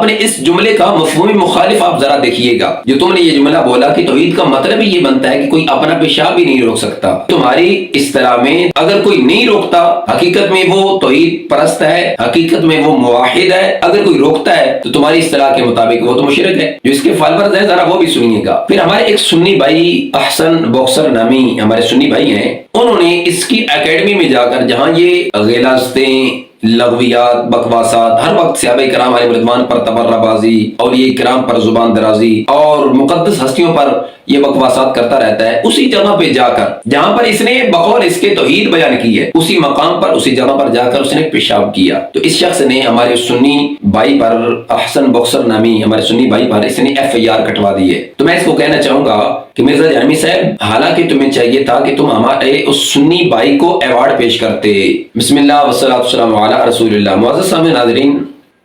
اپنے اس جملے کا مفہوم مخالف آپ ذرا دیکھیے گا. جو تم نے یہ جملہ بولا کہ توحید کا مطلب ہی یہ بنتا ہے کہ کوئی اپنا پیشاب بھی نہیں روک سکتا. تمہاری اصطلاح میں اگر کوئی نہیں روکتا حقیقت میں وہ توحید پرست ہے, حقیقت میں وہ موحد ہے. اگر کوئی روکتا ہے تو تمہاری اصطلاح کے مطابق وہ تو مشرک ہے. جو اس کے فالورز ہیں ذرا وہ بھی سنیے گا. پھر ہمارے ایک سنی بھائی احسن باکسر نامی ہمارے سنی بھائی ہیں, انہوں نے اس کی اکیڈمی میں جا کر جہاں یہ غلاظتیں, لغویات, بکواسات, ہر وقت صحابہ کرام علیہ رضوان پر تبرہ بازی, اولیاء کرام پر زبان درازی اور مقدس ہستیوں پر یہ بکواسات کرتا رہتا ہے, اسی جگہ پہ جا کر جہاں پر اس نے بقول اس کے توحید بیان کی ہے, اسی مقام پر اسی جگہ پر جا کر اس نے پیشاب کیا. تو اس شخص نے ہمارے سنی بھائی پر, احسن باکسر نامی ہمارے سنی بھائی پر اس نے FIR کٹوا دی ہے. تو میں اس کو کہنا چاہوں گا کہ مرزا جہنمی صاحب, حالانکہ تمہیں چاہیے تھا کہ تم ہمارے اس سنی بھائی کو ایوارڈ پیش کرتے. بسم اللہ والصلاۃ والسلام علی رسول اللہ. معزز سامعین ناظرین,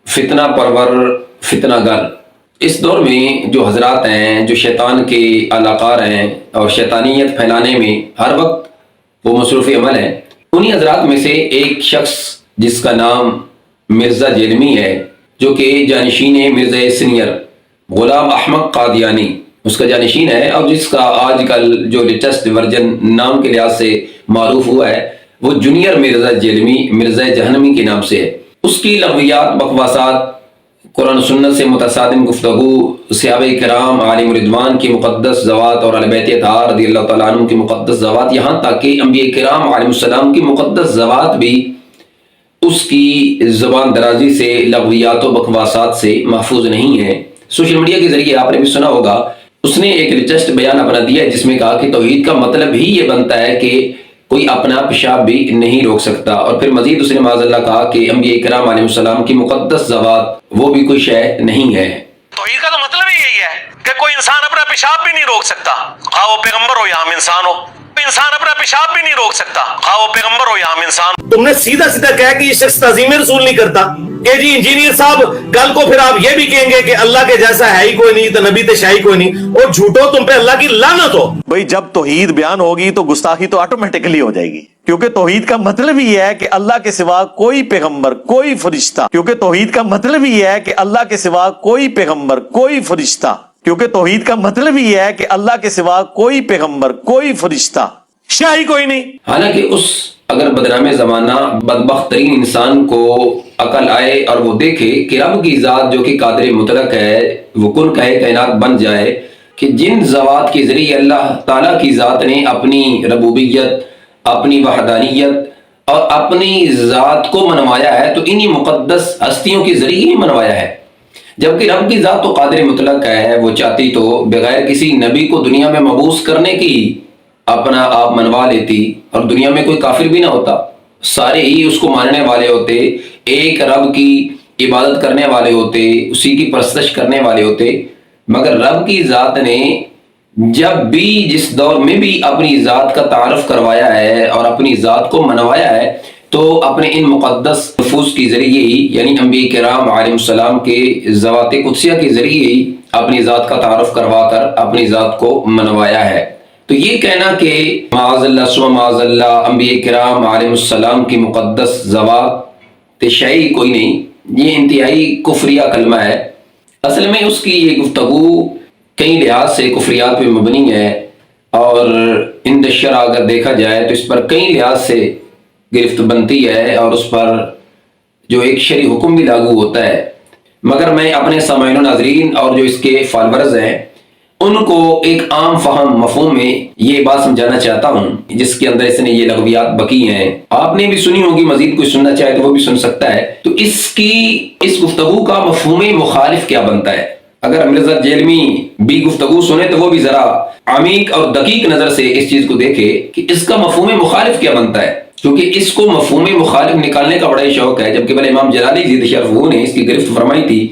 فتنہ پرور, فتنہ گر, اس دور میں جو حضرات ہیں جو شیطان کے اہلکار ہیں اور شیطانیت پھیلانے میں ہر وقت وہ مصروف عمل ہیں, انہی حضرات میں سے ایک شخص جس کا نام مرزا جیلمی ہے, جو کہ جانشین مرزا سینئر غلام احمد قادیانی اس کا جانشین ہے, اور جس کا آج کل جو لیٹسٹ ورژن نام کے لحاظ سے معروف ہوا ہے وہ جونیئر مرزا جیلمی, مرزا جہنمی کے نام سے ہے. اس کی لغویات, بکواسات, قرآن و سنت سے متصادم گفتگو, صحابہ کرام علیہم رضوان کی مقدس ذوات اور اہل بیت اطہار رضی اللہ تعالیٰ عنہ کی مقدس ذوات, یہاں تک کہ انبیاء کرام علیہم السلام کی مقدس ذوات بھی اس کی زبان درازی سے, لغویات و بکواسات سے محفوظ نہیں ہے. سوشل میڈیا کے ذریعے آپ نے بھی سنا ہوگا, اس نے ایک لیٹسٹ بیان اپنا دیا ہے جس میں کہا کہ توحید کا مطلب ہی یہ بنتا ہے کہ کوئی اپنا پیشاب بھی نہیں روک سکتا. اور پھر مزید اس نے معاذ اللہ کہا کہ انبیاء کرام علیہ السلام کی مقدس ذوات وہ بھی کوئی شے نہیں ہے. توحید کا تو مطلب ہی یہی ہے کہ کوئی انسان اپنا پیشاب بھی نہیں روک سکتا, خواہ وہ پیغمبر ہو یا عام انسان ہو. انسان اپنا پیشاب بھی نہیں روک سکتا, خواہ وہ پیغمبر ہو یا عام انسان. تم نے سیدھا سیدھا کہا کہ یہ شخص تعظیم رسول نہیں کرتا کہ جی انجینئر صاحب, کل کو پھر آپ یہ بھی کہیں گے کہ اللہ کے جیسا ہے ہی کوئی نہیں, تو نبی تے شاہی کوئی نہیں, اور جھوٹو تم پہ اللہ کی لعنت ہو. بھئی جب توحید بیان ہوگی تو گستاخی تو آٹومیٹکلی ہو جائے گی, کیونکہ توحید کا مطلب ہی ہے کہ اللہ کے سوا کوئی پیغمبر, کوئی فرشتہ, کیونکہ توحید کا مطلب ہی ہے کہ اللہ کے سوا کوئی پیغمبر, کوئی فرشتہ, کیونکہ توحید کا مطلب ہی ہے کہ اللہ کے سوا کوئی پیغمبر, کوئی فرشتہ, شاہی کوئی نہیں. حالانکہ اس اگر بدنام زمانہ بدبخت ترین انسان کو عقل آئے اور وہ دیکھے کہ رب کی ذات جو کہ قادر مطلق ہے, وہ کن کہے کائنات بن جائے, کہ جن ذوات کے ذریعے اللہ تعالیٰ کی ذات نے اپنی ربوبیت, اپنی وحدانیت اور اپنی ذات کو منوایا ہے, تو انہی مقدس ہستیوں کے ذریعے ہی منوایا ہے. جبکہ رب کی ذات تو قادر مطلق ہے, وہ چاہتی تو بغیر کسی نبی کو دنیا میں مبعوث کرنے کی اپنا آپ منوا لیتی, اور دنیا میں کوئی کافر بھی نہ ہوتا, سارے ہی اس کو ماننے والے ہوتے, ایک رب کی عبادت کرنے والے ہوتے, اسی کی پرستش کرنے والے ہوتے. مگر رب کی ذات نے جب بھی جس دور میں بھی اپنی ذات کا تعارف کروایا ہے اور اپنی ذات کو منوایا ہے, تو اپنے ان مقدس نفوس کے ذریعے ہی, یعنی انبیاء کرام علیہ السلام کے ذوات قدسیہ کے ذریعے ہی اپنی ذات کا تعارف کروا کر اپنی ذات کو منوایا ہے. تو یہ کہنا کہ معاذ اللہ ثم معاذ اللہ انبیاء کرام علیہ السلام کی مقدس ذوات شیء کوئی نہیں, یہ انتہائی کفریہ کلمہ ہے. اصل میں اس کی یہ گفتگو کئی لحاظ سے کفریات پہ مبنی ہے, اور عند الشرع اگر دیکھا جائے تو اس پر کئی لحاظ سے گرفت بنتی ہے, اور اس پر جو ایک شرعی حکم بھی لاگو ہوتا ہے. مگر میں اپنے سامعین و ناظرین اور جو اس کے فالورز ہیں ان کو ایک عام فہم مفہوم میں یہ بات سمجھانا چاہتا ہوں جس کے اندر اس نے یہ لغویات بکی ہیں. آپ نے بھی سنی ہوگی, مزید کوئی سننا چاہے تو وہ بھی سن سکتا ہے. تو اس گفتگو کا مفہوم مخالف کیا بنتا ہے؟ اگر مرزا جیلمی بھی گفتگو سنے تو وہ بھی ذرا عمیق اور دقیق نظر سے اس چیز کو دیکھے کہ اس کا مفہوم مخالف کیا بنتا ہے, کیونکہ اس کو مفہوم مخالف نکالنے کا بڑا ہی شوق ہے. جبکہ بھلے امام جلالی زید شرف وہ نے اس کی گرفت فرمائی تھی,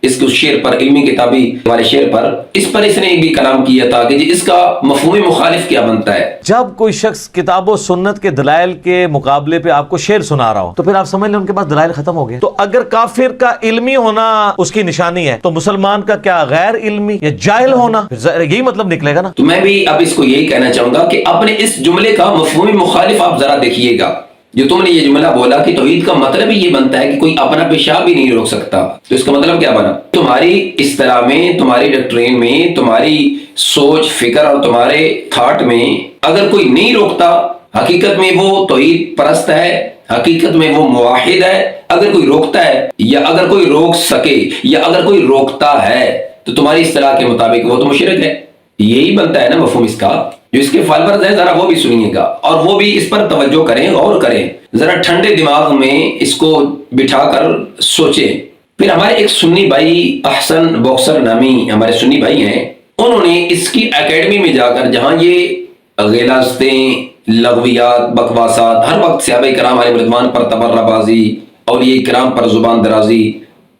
اس کے شعر پر, علمی کتابی والے شعر پر, اس پر اس نے بھی کلام کیا تھا کہ اس کا مفہوم مخالف کیا بنتا ہے. جب کوئی شخص کتاب و سنت کے دلائل کے مقابلے پہ آپ کو شعر سنا رہا ہو تو پھر آپ سمجھ لیں ان کے پاس دلائل ختم ہو گئے. تو اگر کافر کا علمی ہونا اس کی نشانی ہے تو مسلمان کا کیا غیر علمی یا جاہل ہونا, یہی مطلب نکلے گا نا. تو میں بھی اب اس کو یہی کہنا چاہوں گا کہ اپنے اس جملے کا مفہوم مخالف آپ ذرا دیکھیے گا. جو تم نے یہ جملہ بولا کہ توحید کا مطلب ہی یہ بنتا ہے کہ کوئی اپنا پیشاب بھی نہیں روک سکتا، تو اس کا مطلب کیا بنا؟ تمہاری اصطلاح میں، تمہاری ڈاکٹرین میں، تمہاری سوچ فکر اور تمہارے تھاٹ میں اگر کوئی نہیں روکتا، حقیقت میں وہ توحید پرست ہے، حقیقت میں وہ موحد ہے۔ اگر کوئی روکتا ہے یا اگر کوئی روک سکے یا اگر کوئی روکتا ہے تو تمہاری اصطلاح کے مطابق وہ تو مشرک ہے۔ یہی بنتا ہے نا مفہوم اس کا۔ جو اس کے فالورز ہیں ذرا وہ بھی سنیے گا اور وہ بھی اس پر توجہ کریں، غور کریں، ذرا ٹھنڈے دماغ میں اس کو بٹھا کر سوچیں۔ پھر ہمارے ایک سنی بھائی احسن باکسر نامی ہمارے سنی بھائی ہیں، انہوں نے اس کی اکیڈمی میں جا کر جہاں یہ غلاظتیں، لغویات، بکواسات، ہر وقت صحابہ کرام علیہ رضوان پر تبرہ بازی، اولیاء کرام پر زبان درازی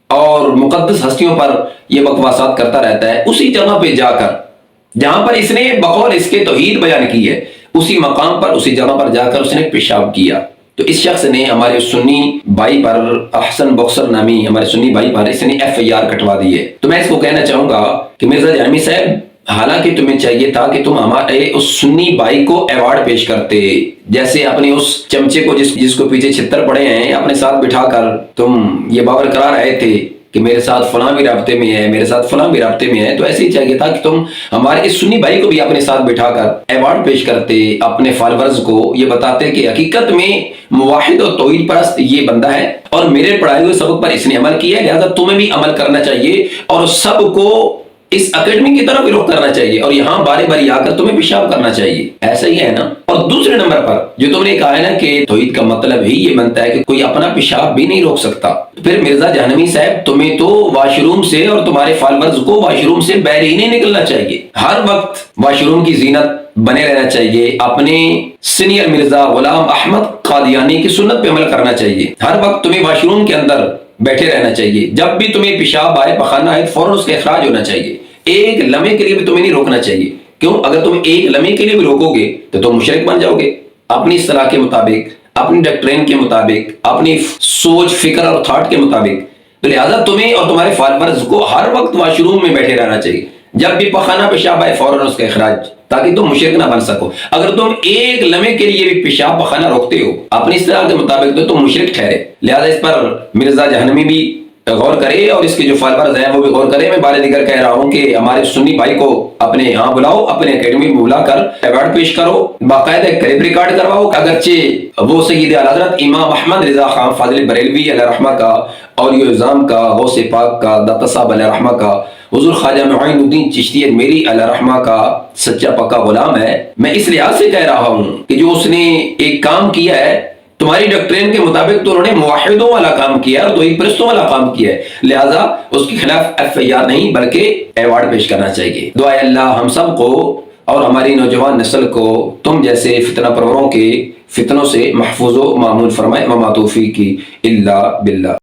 اور مقدس ہستیوں پر یہ بکواسات کرتا رہتا ہے، اسی جگہ پہ جا کر جہاں پر اس نے بقول اس کے توحید بیان کی ہے، اسی مقام پر، اسی جگہ پر جا کر اس نے پیشاب کیا۔ تو اس شخص نے ہمارے سنی بھائی پر، احسن باکسر نامی ہمارے سنی بھائی پر اس نے FIR کٹوا دی ہے۔ تو میں اس کو کہنا چاہوں گا کہ مرزا جہنمی صاحب، حالانکہ تمہیں چاہیے تھا کہ تم ہمارے اس سنی بھائی کو ایوارڈ پیش کرتے، جیسے اپنے اس چمچے کو جس کو پیچھے چھتر پڑے ہیں اپنے ساتھ بٹھا کر تم یہ باور کرا رہے تھے کہ میرے ساتھ فلاں بھی رابطے میں ہے، میرے ساتھ فلاں بھی رابطے میں ہے، تو ایسے ہی چاہیے تھا کہ تم ہمارے اس سنی بھائی کو بھی اپنے ساتھ بٹھا کر ایوارڈ پیش کرتے، اپنے فالورز کو یہ بتاتے کہ حقیقت میں موحد اور توحید پرست یہ بندہ ہے اور میرے پڑھائے ہوئے سبق پر اس نے عمل کیا ہے، لہذا تمہیں بھی عمل کرنا چاہیے اور سب کو اس اکیڈمی کی طرف رخ کرنا چاہیے اور یہاں باری باری آ کر تمہیں پیشاب کرنا چاہیے۔ ایسا ہی ہے نا؟ اور دوسرے نمبر پر جو تم نے کہا ہے نا کہ توحید کا مطلب ہی یہ بنتا ہے کہ کوئی اپنا پیشاب بھی نہیں روک سکتا، پھر مرزا جہنمی صاحب تمہیں تو واش روم سے اور تمہارے فالورز کو واش روم سے باہر ہی نہیں نکلنا چاہیے، ہر وقت واش روم کی زینت بنے رہنا چاہیے، اپنے سینئر مرزا غلام احمد قادیانی کی سنت پہ عمل کرنا چاہیے، ہر وقت تمہیں واش روم کے اندر بیٹھے رہنا چاہیے، جب بھی تمہیں پیشاب آئے، پخانہ آئے، فوراً اس کا اخراج ہونا چاہیے، ایک لمحے کے لیے بھی تمہیں نہیں روکنا چاہیے۔ کیوں؟ اگر تم ایک لمحے کے لیے بھی روکو گے تو تم مشرک بن جاؤ گے، اپنی اصطلاح کے مطابق، اپنی ڈاکٹرین کے مطابق، اپنی سوچ فکر اور تھاٹ کے مطابق۔ تو لہٰذا تمہیں اور تمہارے فالورز کو ہر وقت واش روم میں بیٹھے رہنا چاہیے، جب بھی پخانہ پیشاب آئے فوراً اس کا اخراج، تاکہ تم مشرک نہ بن سکو۔ اگر تم ایک لمحے کے لیے بھی پیشاب پخانہ روکتے ہو اپنی اصطلاح کے مطابق تو تم مشرک ٹھہرے۔ لہٰذا اس پر مرزا جہنمی بھی غور کرے اور اس کے جو فالورز ہیں وہ بھی غور کرے۔ میں بار دیگر کہہ رہا ہوں کہ ہمارے سنی بھائی کو اپنے یہاں بلاؤ، اپنے اکیڈمی میں بلا کر ایوارڈ پیش کرو، باقاعدہ کلپ ریکارڈ کرواؤ، اگرچہ وہ سید اعلیٰ امام احمد رضا خان فاضل بریلوی علیہ رحمہ کا، اولیاء اعظام کا، غوث پاک کا، داتا صاحب علیہ رحمہ کا، حضور خواجہ معین الدین چشتی میری علیہ رحمہ کا سچا پکا غلام ہے۔ میں اس لحاظ سے کہہ رہا ہوں کہ جو اس نے ایک کام کیا ہے تمہاری ڈاکٹرین کے مطابق تو انہوں نے موحدوں والا کام کیا اور توحید پرستوں والا کام کیا ہے، لہذا اس کے خلاف FIR نہیں بلکہ ایوارڈ پیش کرنا چاہیے۔ دعائے اللہ ہم سب کو اور ہماری نوجوان نسل کو تم جیسے فتنہ پروروں کے فتنوں سے محفوظ و معمول فرمائے۔ وما توفیقی الا باللہ۔